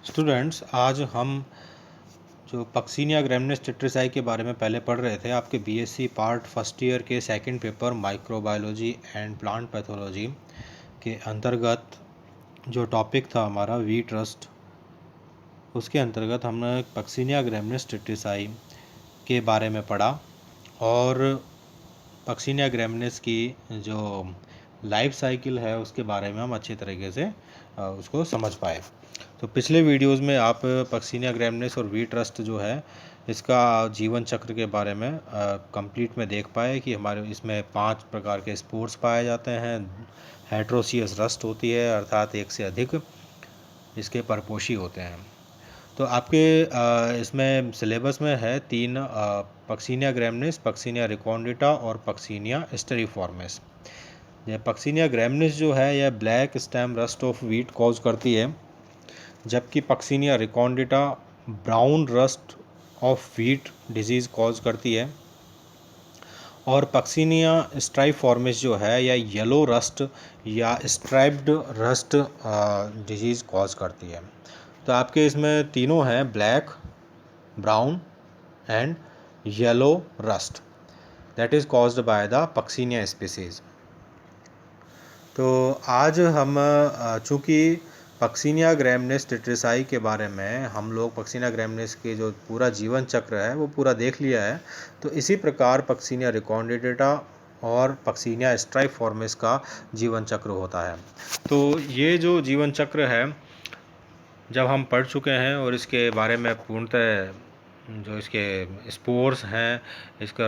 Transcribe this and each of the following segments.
Students, आज हम जो पक्सिनिया ग्रैमिनेस टेट्रिसाई के बारे में पहले पढ़ रहे थे आपके बीएससी पार्ट फर्स्ट ईयर के second paper microbiology and plant pathology के अंतर्गत जो टॉपिक था हमारा वीट रस्ट, उसके अंतर्गत हमने पक्सिनिया ग्रैमिनेस टेट्रिसाई के बारे में पढ़ा और पक्सिनिया ग्रैमिनेस की जो लाइफ साइकिल है उसके बारे में हम अच्छी तरीके से उसको समझ पाए। तो पिछले वीडियोस में आप पक्सिनिया ग्रैमिनेस और वीट रस्ट जो है इसका जीवन चक्र के बारे में कंप्लीट में देख पाए कि हमारे इसमें 5 प्रकार के स्पोर्स पाए जाते हैं। हेट्रोसियस रस्ट होती है, अर्थात एक से अधिक इसके परपोषी होते हैं। तो आपके इसमें सिलेबस में है 3 पक्सिनिया ग्रैमिनेस, पक्सिनिया रिकॉर्डेटा और पक्सिनिया स्टेरिफॉर्मिस। यह पक्सिनिया ग्रैमिनेस जो है यह black stem rust of wheat cause करती है, जबकि Puccinia recondita brown rust of wheat disease cause करती है और पक्सिनिया स्ट्राइफॉर्मिस जो है या येलो रस्ट या स्ट्राइप्ड रस्ट डिजीज़ कॉज करती है। तो आपके इसमें तीनों हैं, black, brown and yellow rust, that is caused by the Puccinia species. तो आज हम चूँकि पक्सिनिया ग्रैमिनेस टेट्रिसाई के बारे में हम लोग पक्सिनिया ग्रैमिनेस के जो पूरा जीवन चक्र है वो पूरा देख लिया है, तो इसी प्रकार पक्सिनिया रिकॉर्डेटा और पक्सिनिया स्ट्राइफॉर्मिस का जीवन चक्र होता है। तो ये जो जीवन चक्र है जब हम पढ़ चुके हैं और इसके बारे में पूर्णतः जो इसके स्पोर्स हैं, इसका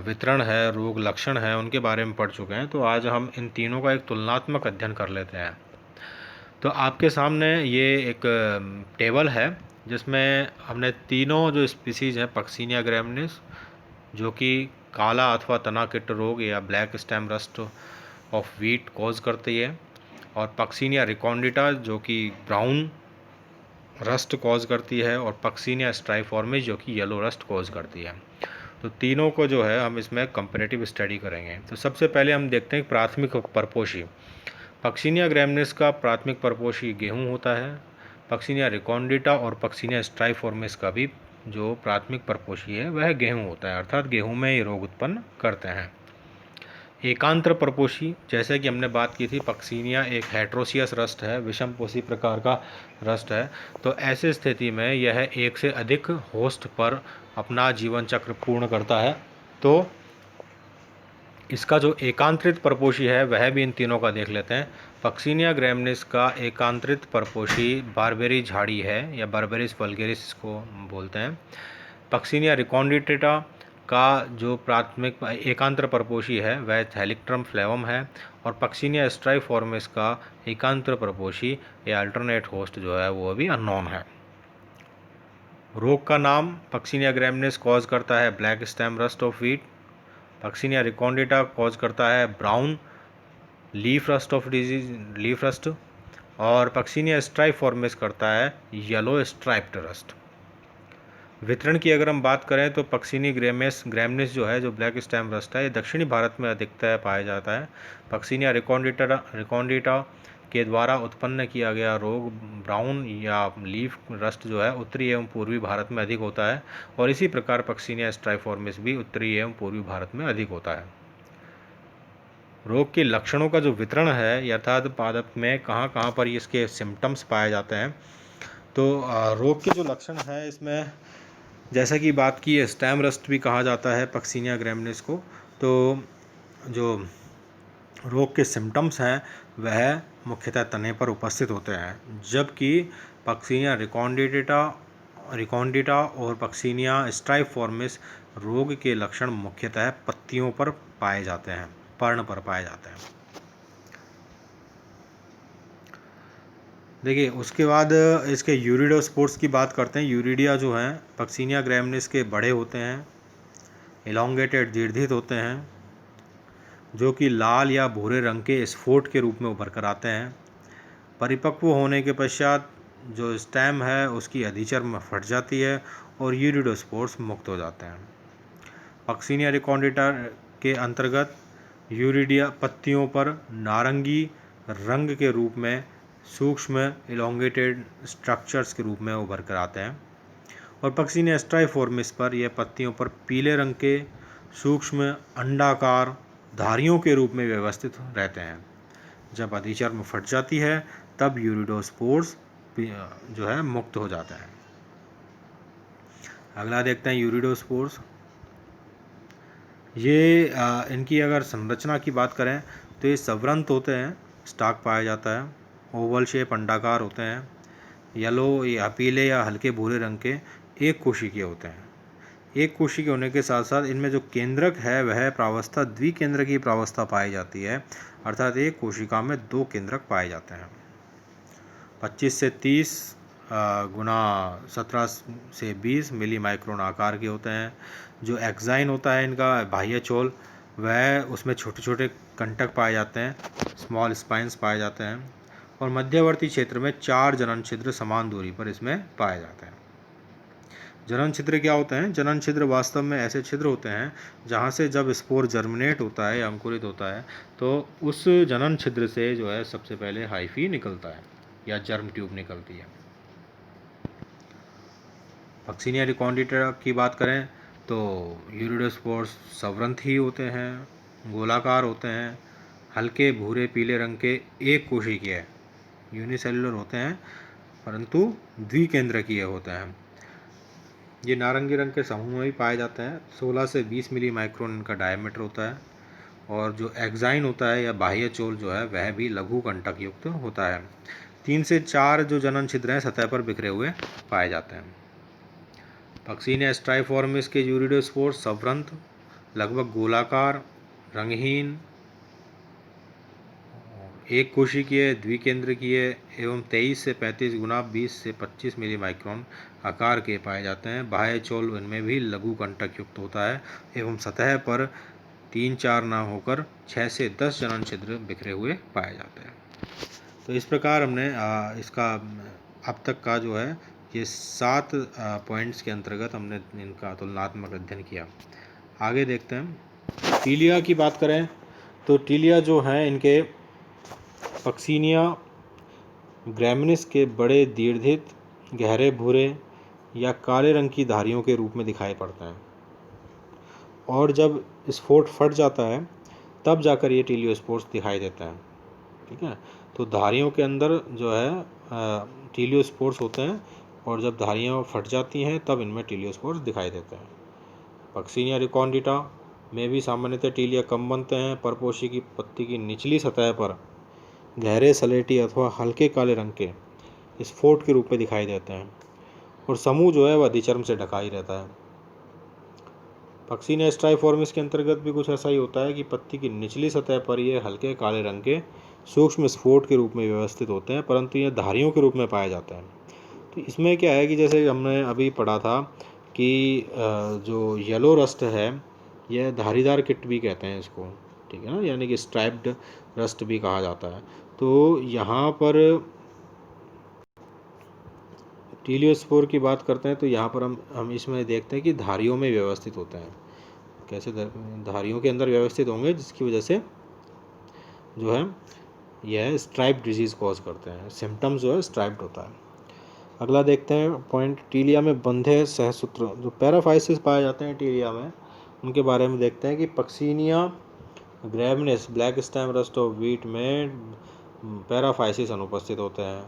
वितरण है, रोग लक्षण है, उनके बारे में पढ़ चुके हैं। तो आज हम इन तीनों का एक तुलनात्मक अध्ययन कर लेते हैं। तो आपके सामने ये एक टेबल है जिसमें हमने तीनों जो स्पीसीज़ हैं पक्सिनिया ग्रैमिनेस जो कि काला अथवा तनाकिट रोग या black stem rust of wheat cause करती है, और पक्सिनिया रिकॉर्डेटा जो कि ब्राउन रस्ट कॉज करती है, और पक्सिनिया स्ट्राइफॉर्मिस जो कि येलो रस्ट कॉज करती है। तो तीनों को जो है हम इसमें कंपैरेटिव स्टडी करेंगे। तो सबसे पहले हम देखते हैं प्राथमिक परपोषी। पक्सिनिया ग्रैमिनेस का प्राथमिक परपोषी गेहूं होता है। पक्सिनिया रिकॉर्डेटा और पक्सिनिया स्ट्राइफॉर्मिस का भी जो प्राथमिक परपोषी है वह गेहूं होता है, अर्थात गेहूं में ये रोग उत्पन्न करते हैं। एकांत्र परपोषी, जैसे कि हमने बात की थी, पक्सिनिया एक हेट्रोसियस रस्ट है, विषमपोषी प्रकार का रस्ट है। तो ऐसे स्थिति में यह एक से अधिक होस्ट पर अपना जीवन चक्र पूर्ण करता है। तो इसका जो एकांतरित परपोषी है वह भी इन तीनों का देख लेते हैं। पक्सिनिया ग्रैमिनेस का एकांतरित परपोषी बारबेरी झाड़ी है या बारबेरिस वल्गेरिस इसको बोलते हैं। पक्सिनिया रिकॉर्डेटा का जो प्राथमिक एकांतर परपोषी है वह थैलिक्ट्रम फ्लेवम है, और पक्सिनिया स्ट्राइफॉर्मिस का एकांतर परपोषी या अल्टरनेट होस्ट जो है वो अभी अननोन है। रोग का नाम पक्सिनिया ग्रैमिनेस कॉज करता है black stem rust of wheat, Puccinia recondita cause करता है brown leaf rust of disease leaf rust, और पक्सिनिया स्ट्राइफॉर्मिस करता है येलो स्ट्राइप्ड रस्ट। वितरण की अगर हम बात करें तो पक्सिनी ग्रैमिनेस जो है, जो ब्लैक स्टेम रस्ट है, ये दक्षिणी भारत में अधिकतर पाया जाता है। पक्सिनिया रिकॉर्डेटा के द्वारा उत्पन्न किया गया रोग ब्राउन या लीफ रस्ट जो है उत्तरी एवं पूर्वी भारत में अधिक होता है, और इसी प्रकार पक्सिनिया स्ट्राइफॉर्मिस भी उत्तरी एवं पूर्वी भारत में अधिक होता है। रोग के लक्षणों का जो वितरण है, अर्थात पादप में कहाँ कहाँ पर इसके सिम्टम्स पाए जाते हैं। तो रोग के जो लक्षण हैं इसमें जैसा कि बात की है, स्टेम रस्ट भी कहा जाता है पक्सिनिया ग्रैमिनेस को। तो जो रोग के सिम्टम्स हैं वह मुख्यतः तने पर उपस्थित होते हैं, जबकि पक्सिनिया रिकॉर्डेटा और पक्सिनिया स्ट्राइफॉर्मिस रोग के लक्षण मुख्यतः पत्तियों पर पाए जाते हैं, पर्ण पर पाए जाते हैं। देखिए, उसके बाद इसके यूरिडोस्पोर्स की बात करते हैं। यूरिडिया जो हैं पक्सिनिया ग्रैमिनेस के बड़े होते हैं, एलोंगेटेड दीर्घित होते हैं, जो कि लाल या भूरे रंग के स्फोट के रूप में उभर कर आते हैं। परिपक्व होने के पश्चात जो स्टेम है उसकी अधिचर्म फट जाती है और यूरिडोस्पोर्स मुक्त हो जाते हैं। पक्सिनिया रिकॉर्डेटा के अंतर्गत यूरिडिया पत्तियों पर नारंगी रंग के रूप में सूक्ष्म इलोंगेटेड स्ट्रक्चर्स के रूप में उभर कर आते हैं। और पक्सीनिया स्ट्राइफॉर्मिस पर यह पत्तियों पर पीले रंग के सूक्ष्म अंडाकार धारियों के रूप में व्यवस्थित रहते हैं। जब अधिचर्म फट जाती है तब यूरिडोस्पोर्स जो है मुक्त हो जाता है। अगला देखते हैं यूरिडोस्पोर्स। ये इनकी अगर संरचना की बात करें तो ये सवृंत होते हैं, स्टाक पाया जाता है, ओवल शेप अंडाकार होते हैं, येलो या पीले या हल्के भूरे रंग के एक कोशिकीय होते हैं। एक कोशिकीय होने के साथ साथ इनमें जो केंद्रक है वह प्रावस्था द्विकेंद्रकीय प्रावस्था पाई जाती है, अर्थात एक कोशिका में 2 केंद्रक पाए जाते हैं। 25 से 30 गुना 17 से 20 मिली माइक्रोन आकार के होते हैं। जो एक्साइन होता है इनका बाह्य चोल, वह उसमें छोटे छोटे कंटक पाए जाते हैं, स्मॉल स्पाइंस पाए जाते हैं। और मध्यवर्ती क्षेत्र में 4 जनन छिद्र समान दूरी पर इसमें पाए जाते हैं। जनन छिद्र क्या होते हैं? जनन छिद्र वास्तव में ऐसे छिद्र होते हैं जहाँ से जब स्पोर जर्मिनेट होता है या अंकुरित होता है तो उस जनन छिद्र से जो है सबसे पहले हाइफी निकलता है या जर्म ट्यूब निकलती है। पक्सीनिया रिकॉन्डिटा की बात करें तो यूरिडोस्पोर्स सवृंत ही होते हैं, गोलाकार होते हैं, हल्के भूरे पीले रंग के एक कोशिकीय यूनिसेलुलर होते हैं परंतु द्विकेंद्रकीय होते हैं। ये नारंगी रंग के समूह में भी पाए जाते हैं। 16 से 20 मिली माइक्रोन इनका डायमीटर होता है। और जो एक्साइन होता है या बाह्य चोल जो है वह भी लघु कंटक युक्त होता है। 3 से 4 जो जनन छिद्र हैं सतह पर बिखरे हुए पाए जाते हैं। पक्सीनिया स्ट्राइफॉर्मिस के यूरिडोस्पोर्स सवृंत, लगभग गोलाकार, रंगहीन, एक कोशिकीय, द्विकेंद्रकीय एवं 23 से 35 गुना 20 से 25 मिली माइक्रोन आकार के पाए जाते हैं। बाह्य चोल इनमें भी लघु कंटक युक्त होता है एवं सतह पर 3-4 न होकर 6 से 10 जनन छिद्र बिखरे हुए पाए जाते हैं। तो इस प्रकार हमने इसका अब तक का जो है ये 7 पॉइंट्स के अंतर्गत हमने इनका तुलनात्मक अध्ययन किया। आगे देखते हैं। टीलिया की बात करें तो टीलिया जो हैं इनके पक्सीनिया ग्रैमिनिस के बड़े दीर्घित गहरे भूरे या काले रंग की धारियों के रूप में दिखाई पड़ते हैं और जब स्फोट फट जाता है तब जाकर ये टीलियोस्पोर्स दिखाई देता है। ठीक है, तो धारियों के अंदर जो है टीलियोस्पोर्स होते हैं और जब धारियाँ फट जाती हैं तब इनमें टीलियोस्पोर्स दिखाई देते हैं। पक्सीनिया रिकॉन्डिटा में भी सामान्यतः टीलिया कम बनते हैं। परपोषी की पत्ती की निचली सतह पर गहरे सलेटी अथवा हल्के काले रंग के स्फोट के रूप में दिखाई देते हैं और समूह जो है वह अधिचर्म से ढका ही रहता है। पक्सीनिया स्ट्राइफॉर्मिस के अंतर्गत भी कुछ ऐसा ही होता है कि पत्ती की निचली सतह पर ये हल्के काले रंग के सूक्ष्म स्फोट के रूप में व्यवस्थित होते हैं परंतु ये धारियों के रूप में पाए जाते हैं। तो इसमें क्या है कि जैसे हमने अभी पढ़ा था कि जो येलो रस्ट है यह धारीदार किट भी कहते हैं इसको, ठीक है ना, यानी कि स्ट्राइप्ड रस्ट भी कहा जाता है। तो यहाँ पर टीलियोस्पोर की बात करते हैं तो यहाँ पर हम इसमें देखते हैं कि धारियों में व्यवस्थित होते हैं। कैसे धारियों के अंदर व्यवस्थित होंगे जिसकी वजह से जो है यह स्ट्राइप डिजीज़ कॉज करते हैं। सिम्टम्स जो है स्ट्राइप्ड होता है। अगला देखते हैं पॉइंट, टीलिया में बंधे सहसूत्र जो पैराफाइसिस पाए जाते हैं टीलिया में उनके बारे में देखते हैं कि Puccinia graminis black stem rust of wheat में पैराफाइसिस अनुपस्थित होते हैं।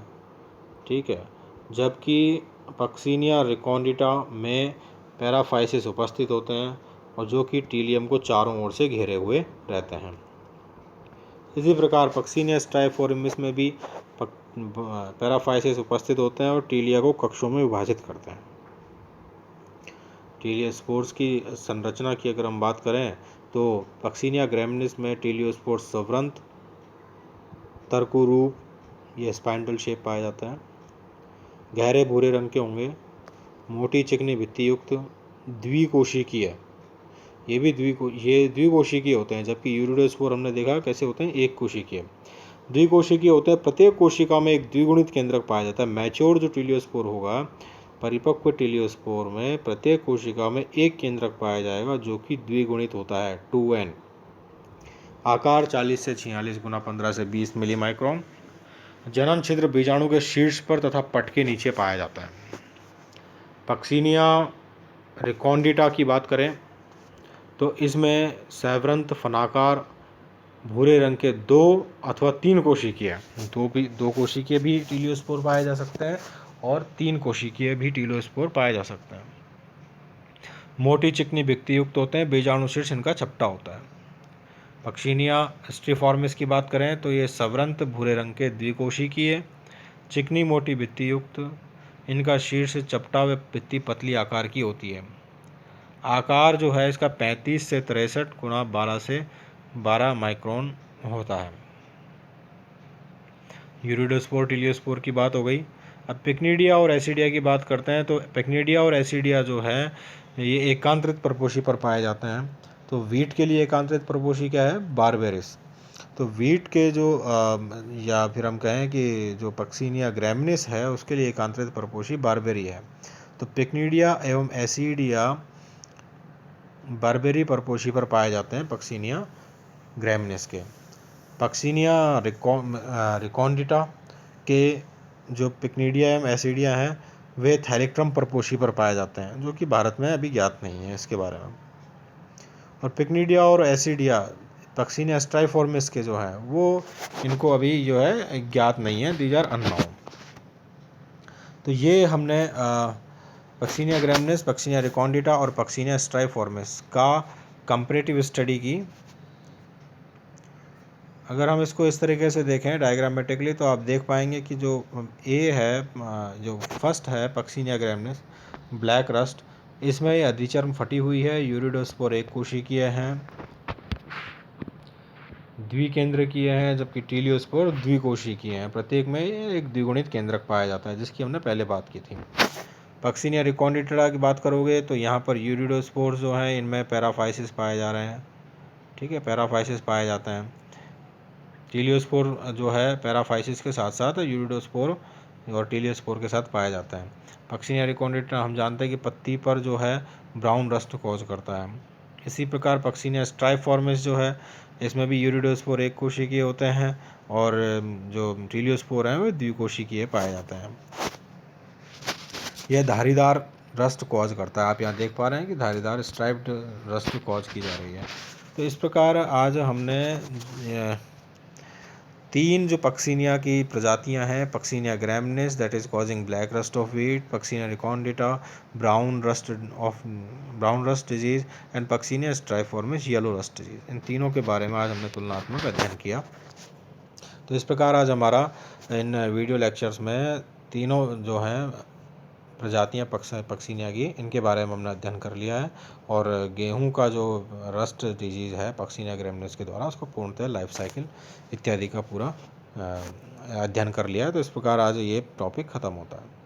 ठीक है, जबकि पक्सीनिया रिकॉन्डिटा में पैराफाइसिस उपस्थित होते हैं और जो कि टीलियम को चारों ओर से घेरे हुए रहते हैं। इसी प्रकार पक्सीनिया स्ट्राइफॉर्मिस में भी पैराफाइसिस उपस्थित होते हैं और टीलिया को कक्षों में विभाजित करते हैं। टीलियोस्पोर्स की संरचना की अगर हम बात करें तो पक्सीनिया ग्रैमिनिस में टीलियोस्पोर्स सवृंत, तर्कुरूप ये स्पाइंडल शेप पाया जाता है, गहरे भूरे रंग के होंगे, मोटी चिकनी भित्ति युक्त, द्विकोशिकीय, ये द्विकोशिकीय होते हैं। जबकि यूरिडोस्पोर हमने देखा कैसे होते हैं, एक कोशिकीय। द्विकोशिकीय होते हैं, प्रत्येक कोशिका में एक द्विगुणित केंद्रक पाया जाता है। मैच्योर जो टीलियोस्पोर होगा, परिपक्व टीलियोस्पोर में प्रत्येक कोशिका में एक केंद्रक पाया जाएगा जो कि द्विगुणित होता है 2n। आकार 40 से 46 गुना 15 से 20 मिली माइक्रोन। जनन छिद्र बीजाणु के शीर्ष पर तथा पट के नीचे पाया जाता है। पक्सिनिया रिकॉन्डिटा की बात करें तो इसमें सैवरंत फनाकार भूरे रंग के 2 अथवा 3 कोशिकीय, दो कोशिकीय भी टीलियोस्पोर पाए जा सकते हैं और 3 कोशिकीय भी टीलियोस्पोर पाए जा सकते हैं। मोटी चिकनी भित्ति युक्त होते हैं, बीजाणु शीर्ष इनका चपटा होता है। पक्सिनिया स्ट्रीफॉर्मिस की बात करें तो ये सवरंत भूरे रंग के द्विकोशिकीय चिकनी मोटी भित्ति युक्त, इनका शीर्ष चपटा व भित्ति पतली आकार की होती है। आकार जो है इसका 35 से 63 गुणा 12 से 12 माइक्रोन होता है। यूरिडोस्पोर टीलियोस्पोर की बात हो गई। अब पिक्निडिया और एसिडिया की बात करते हैं तो पिक्निडिया और एसिडिया जो है ये एकांतरित परपोषी पर पाए जाते हैं। तो वीट के लिए एकांतरित परपोषी क्या है? बारबेरिस। तो वीट के जो या फिर हम कहें कि जो पक्सिनिया ग्रैमिनिस है उसके लिए एकांतरित परपोषी बारबेरी है। तो पिक्निडिया एवं एसिडिया बारबेरी परपोषी पर पाए जाते हैं पक्सिनिया ग्रैमिनिस के। पक्सिनिया रिकॉन्डिटा के जो पिक्निडिया एवं एसिडिया हैं वे थैलेक्रम परपोषी पर पाए जाते हैं, जो कि भारत में अभी ज्ञात नहीं है इसके बारे में। और पिक्निडिया और एसिडिया पक्सिनिया स्ट्राइफॉर्मिस के जो हैं वो इनको अभी जो है ज्ञात नहीं है, दीज आर अननोन। तो ये हमने पक्सिनिया ग्रैमिनिस, पक्सिनिया रिकॉन्डिटा और पक्सिनिया स्ट्राइफॉर्मिस का कंपैरेटिव स्टडी की। अगर हम इसको इस तरीके से देखें डायग्रामेटिकली तो आप देख पाएंगे कि जो ए है, जो फर्स्ट है पक्सिनिया ग्रैमिनिस ब्लैक रस्ट, इसमें ये अधिचर्म फटी हुई है। यूरिडोस्पोर एक कोशिकीय हैं, द्विकेंद्रकीय हैं, जबकि टीलियोस्पोर द्विकोशिकीय हैं। प्रत्येक में एक द्विगुणित केंद्रक पाया जाता है, जिसकी हमने पहले बात की थी। पक्सिनिया रिकॉन्डिटा की बात करोगे तो यहाँ पर यूरिडोस्पोर जो हैं इनमें पैराफाइसिस पाए जा रहे हैं। ठीक है, पैराफाइसिस पाए जाते हैं। टीलियोस्पोर जो है पैराफाइसिस के साथ साथ यूरिडोस्पोर और टीलियोस्पोर के साथ पाया जाता है। पक्सिनिया रिकॉन्डिटा हम जानते हैं कि पत्ती पर जो है ब्राउन रस्ट कॉज करता है। इसी प्रकार पक्सिनिया स्ट्राइफॉर्मिस जो है इसमें भी यूरिडोस्पोर एक कोशिकीय होते हैं और जो टीलियोस्पोर हैं वे द्विकोशिकीय पाए जाते हैं। यह धारीदार रस्ट कॉज करता है। आप यहाँ देख पा रहे हैं कि धारीदार स्ट्राइप्ड रस्ट कॉज की जा रही है। तो इस प्रकार आज हमने 3 जो पक्सिनिया की प्रजातियां हैं, Puccinia graminis that is causing black rust of wheat, Puccinia recondita brown rust disease and Puccinia striiformis yellow rust disease, इन तीनों के बारे में आज हमने तुलनात्मक अध्ययन किया। तो इस प्रकार आज हमारा इन वीडियो लेक्चर्स में तीनों जो हैं प्रजातियां पक्सिनिया की, इनके बारे में हमने अध्ययन कर लिया है और गेहूं का जो रस्ट डिजीज़ है पक्सिनिया ग्रैमिनिस के द्वारा उसको पूर्णतः लाइफ साइकिल इत्यादि का पूरा अध्ययन कर लिया है। तो इस प्रकार आज ये टॉपिक ख़त्म होता है।